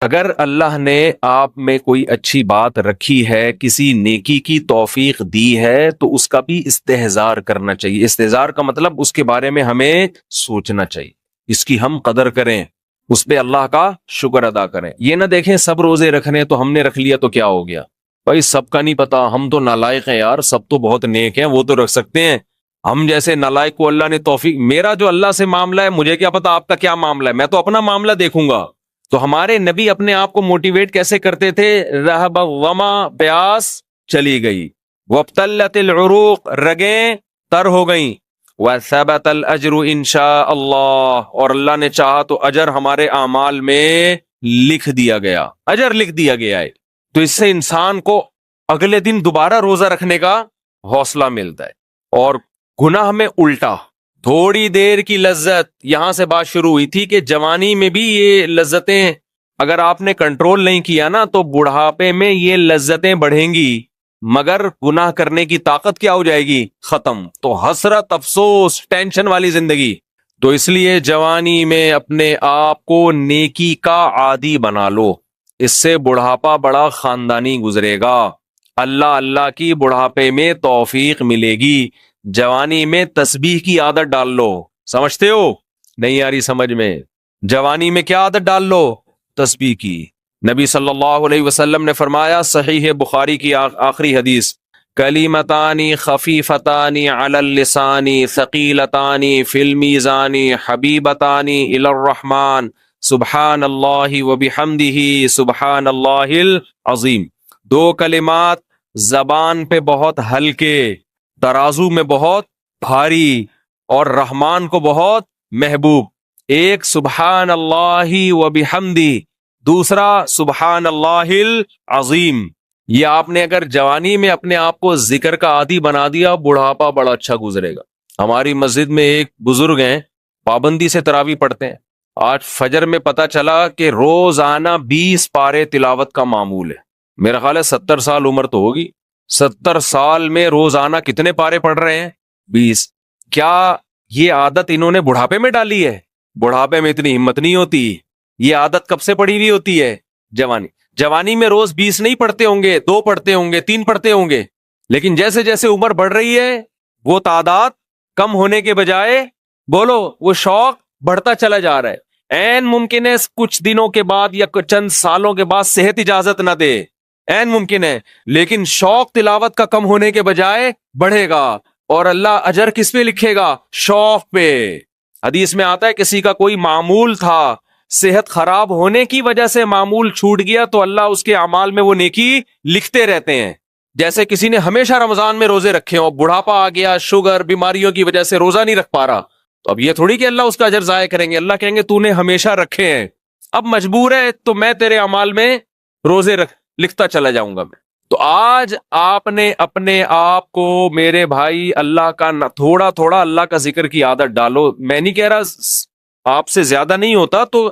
اگر اللہ نے آپ میں کوئی اچھی بات رکھی ہے، کسی نیکی کی توفیق دی ہے، تو اس کا بھی استحضار کرنا چاہیے۔ استحضار کا مطلب اس کے بارے میں ہمیں سوچنا چاہیے، اس کی ہم قدر کریں، اس پہ اللہ کا شکر ادا کریں۔ یہ نہ دیکھیں سب روزے رکھنے تو ہم نے رکھ لیا تو کیا ہو گیا، بھائی سب کا نہیں پتا، ہم تو نالائق ہیں یار، سب تو بہت نیک ہیں، وہ تو رکھ سکتے ہیں، ہم جیسے نالائق کو اللہ نے توفیق، میرا جو اللہ سے معاملہ ہے مجھے کیا پتا آپ کا کیا معاملہ ہے، میں تو اپنا معاملہ دیکھوں گا۔ تو ہمارے نبی اپنے آپ کو موٹیویٹ کیسے کرتے تھے؟ رہب وما، پیاس چلی گئی، وابتلت العروق، رگیں تر ہو گئیں، وثبت الاجر انشاء اللہ، اور اللہ نے چاہا تو اجر ہمارے اعمال میں لکھ دیا گیا، اجر لکھ دیا گیا ہے۔ تو اس سے انسان کو اگلے دن دوبارہ روزہ رکھنے کا حوصلہ ملتا ہے۔ اور گناہ میں الٹا، تھوڑی دیر کی لذت، یہاں سے بات شروع ہوئی تھی کہ جوانی میں بھی یہ لذتیں اگر آپ نے کنٹرول نہیں کیا نا تو بڑھاپے میں یہ لذتیں بڑھیں گی، مگر گناہ کرنے کی طاقت کیا ہو جائے گی؟ ختم۔ تو حسرت، افسوس، ٹینشن والی زندگی۔ تو اس لیے جوانی میں اپنے آپ کو نیکی کا عادی بنا لو، اس سے بڑھاپا بڑا خاندانی گزرے گا، اللہ اللہ کی بڑھاپے میں توفیق ملے گی۔ جوانی میں تسبیح کی عادت ڈال لو، سمجھتے ہو؟ نہیں آ رہی سمجھ میں؟ جوانی میں کیا عادت ڈال لو؟ تسبیح کی۔ نبی صلی اللہ علیہ وسلم نے فرمایا، صحیح بخاری کی آخری حدیث، کلیمتان خفیفتان علی اللسان ثقیلتان فی المیزان حبیبتان الی الرحمن سبحان اللہ وبحمدہ سبحان اللہ العظیم۔ دو کلمات زبان پہ بہت ہلکے، ترازو میں بہت بھاری، اور رحمان کو بہت محبوب۔ ایک سبحان اللہ وبحمدہ، دوسرا سبحان اللہ العظیم۔ یہ آپ نے اگر جوانی میں اپنے آپ کو ذکر کا عادی بنا دیا، بڑھاپا بڑا اچھا گزرے گا۔ ہماری مسجد میں ایک بزرگ ہیں، پابندی سے تراویح پڑھتے ہیں، آج فجر میں پتا چلا کہ روزانہ 20 پارے تلاوت کا معمول ہے۔ میرا خیال ہے 70 سال عمر تو ہوگی، 70 سال میں روزانہ کتنے پارے پڑھ رہے ہیں؟ 20۔ کیا یہ عادت انہوں نے بڑھاپے میں ڈالی ہے؟ بڑھاپے میں اتنی ہمت نہیں ہوتی، یہ عادت کب سے پڑھی ہوئی ہوتی ہے؟ جوانی میں روز 20 نہیں پڑھتے ہوں گے، 2 پڑھتے ہوں گے، 3 پڑھتے ہوں گے، لیکن جیسے جیسے عمر بڑھ رہی ہے وہ تعداد کم ہونے کے بجائے بولو وہ شوق بڑھتا چلا جا رہا ہے۔ عین ممکن ہے کچھ دنوں کے بعد یا چند سالوں کے بعد صحت اجازت نہ دے، عین ممکن ہے، لیکن شوق تلاوت کا کم ہونے کے بجائے بڑھے گا، اور اللہ اجر کس پہ لکھے گا؟ شوق پہ۔ حدیث میں آتا ہے کسی کا کوئی معمول تھا، صحت خراب ہونے کی وجہ سے معمول چھوٹ گیا تو اللہ اس کے اعمال میں وہ نیکی لکھتے رہتے ہیں۔ جیسے کسی نے ہمیشہ رمضان میں روزے رکھے ہوں، بڑھاپا آ گیا، شوگر، بیماریوں کی وجہ سے روزہ نہیں رکھ پا رہا، تو اب یہ تھوڑی کہ اللہ اس کا اجر ضائع کریں گے، اللہ کہیں گے تو نے ہمیشہ رکھے ہیں، اب مجبور ہے تو میں تیرے اعمال میں روزے لکھتا چلا جاؤں گا میں۔ تو آج آپ نے اپنے آپ کو میرے بھائی اللہ کا تھوڑا تھوڑا اللہ کا ذکر کی عادت ڈالو۔ میں نہیں کہہ رہا آپ سے زیادہ نہیں ہوتا تو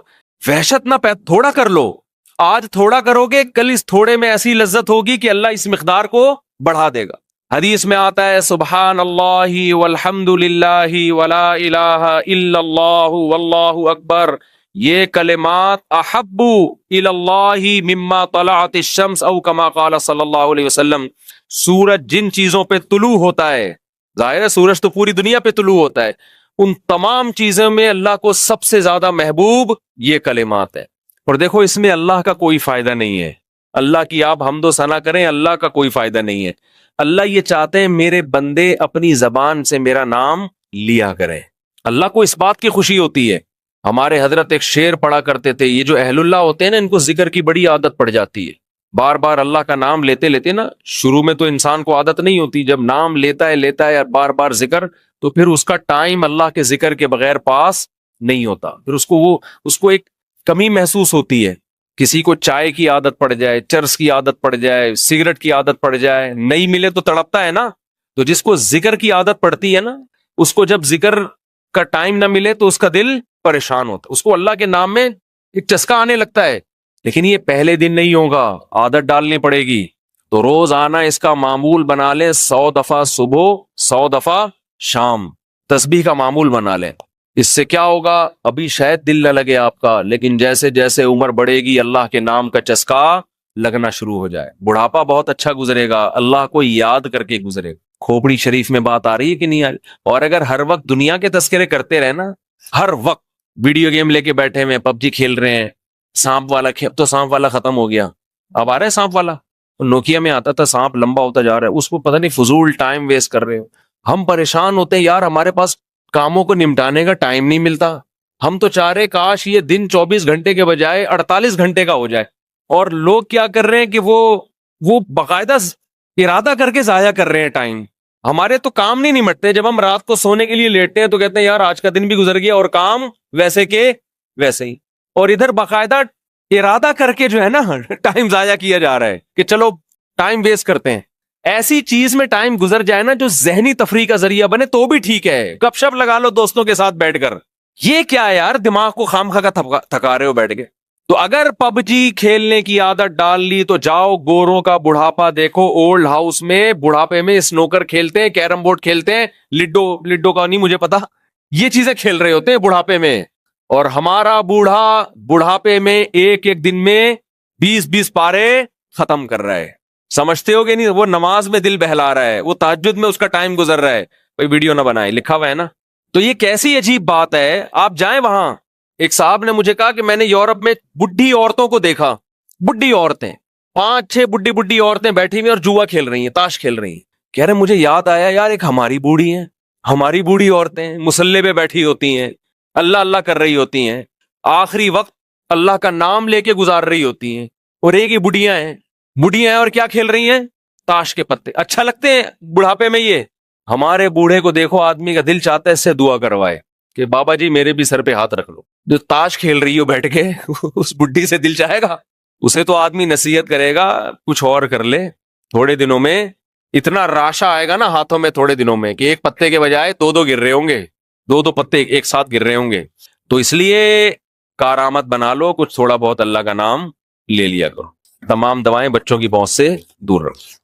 وحشت نہ تھوڑا کر لو، آج تھوڑا کرو گے کل اس تھوڑے میں ایسی لذت ہوگی کہ اللہ اس مقدار کو بڑھا دے گا۔ حدیث میں آتا ہے سبحان اللہ والحمد للہ ولا الہ الا اللہ واللہ اکبر، یہ کلمات احب الی اللہ مما طلعت الشمس او کما قال صلی اللہ علیہ وسلم۔ سورج جن چیزوں پہ طلوع ہوتا ہے، ظاہر ہے سورج تو پوری دنیا پہ طلوع ہوتا ہے، ان تمام چیزوں میں اللہ کو سب سے زیادہ محبوب یہ کلمات ہے۔ اور دیکھو اس میں اللہ کا کوئی فائدہ نہیں ہے، اللہ کی آپ حمد و ثنا کریں، اللہ کا کوئی فائدہ نہیں ہے۔ اللہ یہ چاہتے ہیں میرے بندے اپنی زبان سے میرا نام لیا کریں، اللہ کو اس بات کی خوشی ہوتی ہے۔ ہمارے حضرت ایک شعر پڑھا کرتے تھے، یہ جو اہل اللہ ہوتے ہیں نا ان کو ذکر کی بڑی عادت پڑ جاتی ہے، بار بار اللہ کا نام لیتے لیتے نا، شروع میں تو انسان کو عادت نہیں ہوتی، جب نام لیتا ہے بار بار ذکر، تو پھر اس کا ٹائم اللہ کے ذکر کے بغیر پاس نہیں ہوتا، پھر اس کو ایک کمی محسوس ہوتی ہے۔ کسی کو چائے کی عادت پڑ جائے، چرس کی عادت پڑ جائے، سگریٹ کی عادت پڑ جائے، نہیں ملے تو تڑپتا ہے نا۔ تو جس کو ذکر کی عادت پڑتی ہے نا، اس کو جب ذکر کا ٹائم نہ ملے تو اس کا دل پریشان ہوتا ہے، اس کو اللہ کے نام میں ایک چسکا آنے لگتا ہے، لیکن یہ پہلے دن نہیں ہوگا، عادت ڈالنی پڑے گی۔ تو روز آنا اس کا معمول بنا لیں، 100 دفعہ صبح 100 دفعہ شام تسبیح کا معمول بنا لیں۔ اس سے کیا ہوگا؟ ابھی شاید دل نہ لگے آپ کا، لیکن جیسے جیسے عمر بڑھے گی اللہ کے نام کا چسکا لگنا شروع ہو جائے، بڑھاپا بہت اچھا گزرے گا، اللہ کو یاد کر کے گزرے گا۔ کھوپڑی شریف میں بات آ رہی ہے کہ نہیں آ رہی؟ اور اگر ہر وقت دنیا کے تذکرے کرتے رہے نا، ہر وقت ویڈیو گیم لے کے بیٹھے ہوئے پب جی کھیل رہے ہیں، سانپ والا اب تو سانپ والا ختم ہو گیا، اب آ رہا ہے سانپ والا، نوکیا میں آتا تھا سانپ لمبا ہوتا جا رہا ہے، اس کو پتہ نہیں فضول ٹائم ویسٹ کر رہے ہو۔ ہم پریشان ہوتے ہیں یار، ہمارے پاس کاموں کو نمٹانے کا ٹائم نہیں ملتا، ہم تو چاہ رہے کاش یہ دن 24 گھنٹے کے بجائے 48 گھنٹے کا ہو جائے، اور لوگ کیا کر رہے ہیں کہ وہ باقاعدہ ارادہ کر کے ضائع کر رہے ہیں ٹائم۔ ہمارے تو کام نہیں نمٹتے، جب ہم رات کو سونے کے لیے لیٹتے ہیں تو کہتے ہیں یار آج کا دن بھی گزر گیا اور کام ویسے کے ویسے ہی، اور ادھر باقاعدہ ارادہ کر کے جو ہے نا ٹائم ضائع کیا جا رہا ہے کہ چلو ٹائم ویسٹ کرتے ہیں۔ ایسی چیز میں ٹائم گزر جائے نا جو ذہنی تفریح کا ذریعہ بنے تو بھی ٹھیک ہے، گپ شپ لگا لو دوستوں کے ساتھ بیٹھ کر، یہ کیا ہے یار دماغ کو خامخواہ کا تھکا رہے ہو بیٹھ کے۔ تو اگر پب جی کھیلنے کی عادت ڈال لی تو جاؤ گوروں کا بڑھاپا دیکھو، اولڈ ہاؤس میں بڑھاپے میں سنوکر کھیلتے ہیں، کیرم بورڈ کھیلتے ہیں، لڈو کا نہیں مجھے پتا، یہ چیزیں کھیل رہے ہوتے ہیں بڑھاپے میں، اور ہمارا بوڑھا بڑھاپے میں ایک ایک دن میں 20 پارے ختم کر رہا ہے، سمجھتے ہو کہ نہیں؟ وہ نماز میں دل بہلا رہا ہے، وہ تہجد میں اس کا ٹائم گزر رہا ہے، کوئی ویڈیو نہ بنائے، لکھا ہوا ہے نا۔ تو یہ کیسی عجیب بات ہے، آپ جائیں وہاں، ایک صاحب نے مجھے کہا کہ میں نے یورپ میں بڈھی عورتوں کو دیکھا، بڈھی عورتیں 5-6 بڈھی عورتیں بیٹھی ہوئی اور جوا کھیل رہی ہیں، تاش کھیل رہی ہیں۔ کہہ رہے مجھے یاد آیا یار ایک ہماری بوڑھی ہیں، ہماری بوڑھی عورتیں مصلے پہ بیٹھی ہوتی ہیں، اللہ اللہ کر رہی ہوتی ہیں، آخری وقت اللہ کا نام لے کے گزار رہی ہوتی ہیں، اور ایک ہی بڑھیاں ہیں اور کیا کھیل رہی ہیں؟ تاش کے پتے۔ اچھا لگتے ہیں بڑھاپے میں یہ؟ ہمارے بوڑھے کو دیکھو آدمی کا دل چاہتا ہے اس سے دعا کروائے کہ بابا جی میرے بھی سر پہ ہاتھ رکھ لو۔ جو تاش کھیل رہی ہو بیٹھ کے اس بڈھی سے دل چاہے گا؟ اسے تو آدمی نصیحت کرے گا کچھ اور کر لے، تھوڑے دنوں میں اتنا راشا آئے گا نا ہاتھوں میں تھوڑے دنوں میں کہ ایک پتے کے بجائے 2 گر رہے ہوں گے، 2 پتے ایک ساتھ گر رہے ہوں گے۔ تو اس لیے کارآمد بنا لو، کچھ تھوڑا بہت اللہ کا نام لے لیا کرو، تمام دوائیں بچوں کی پہنچ سے دور رکھو۔